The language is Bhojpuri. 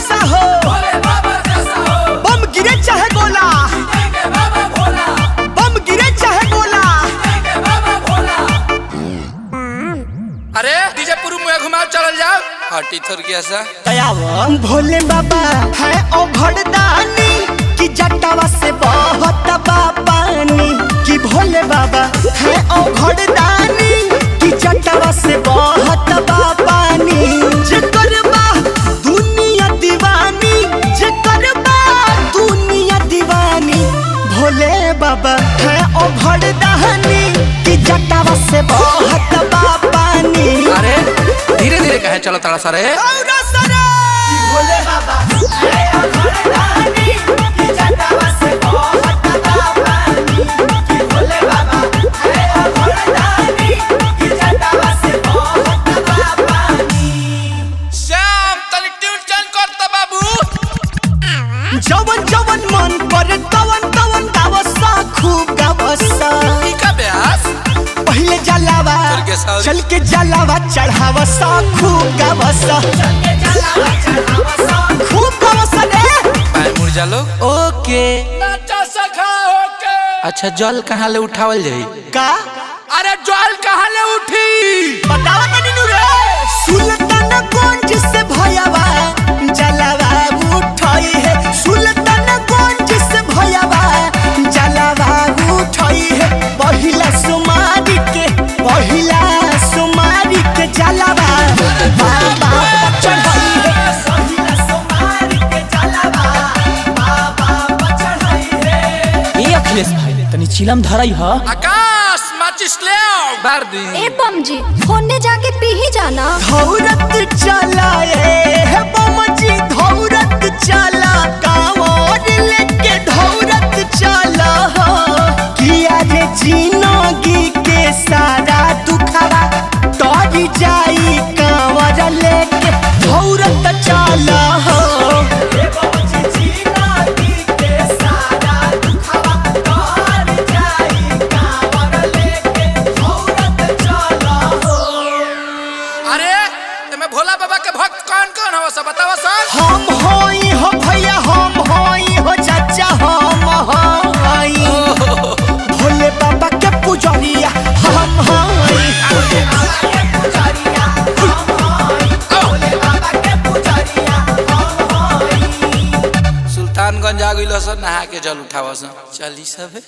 जैसा हो, बम गिरे चाहे गोला, बम गिरे चाहे गोला। अरे डीजे पुरु मुझे घुमाओ चल जाओ हटी थोर की ऐसा भोले बाबा है ओ घड़दानी कि जटावा से बहुत पानी, कि भोले बाबा है ओ घड़दानी कि जटावा से बहुत पानी। जेकर बा दुनिया दीवानी, जेकर बा दुनिया दीवानी, भोले बाबा है ओ घड़दानी कि जटावा से बहुत पानी। अरे धीरे धीरे कहे चलो तारा सारे भोले बाबा है ओ घड़दानी कि जटावा से बहुत पानी, कि भोले बाबा है ओ घड़दानी कि जटावा से बहुत पानी। श्याम तनी ट्यून चेंज कर त बाबू जवन जवन मन पर तवन तवन गावसा खूब गावसा। ई का ब्यास पहले जलावा चल के जलावा चढ़ावसा खूब गावसा, खूब गावसा रे भाई मुर्जा लोग ओके। नाचा सखा होके अच्छा जल कहाँ ले उठावल जाई का अरे जल कहाँ ले उठी बतावा तनी नु रे। सुल्तानगंज से भयावा जलावा उठाई है, सुल्तानगंज से भयावा जलावा उठाई है। पहिला सुमारी के, पहिला सुमारी के जलावा बाबा चढ़ाई है, पहिला सुमारी के जलावा बाबा चढ़ाई है। ए अखिलेश भाई तनी चिलम धरई ह आकाश माचिस ले आओ बार दी ए बम जी होने जाके पी ही जाना। धौरत चलाए है बम जी, धौरत चला कांवर लेके धौरत चला हो। किया रे जिंदगी के सारा दुखवा तोरी जाई कांवर लेके धौरत चला हो। अरे तुम्हें भोला बाबा के भक्त कौन कौन हो सब बताओ सर हम होई हो भैया, हम होई हो चाचा, हम होई भोले बाबा के पुजारिया, हम होई भोले बाबा के पुजारिया, हम होई भोले बाबा के पुजारिया, हम होई। सुल्तानगंज आ गइल सर नहा के जल उठावा सर चली सब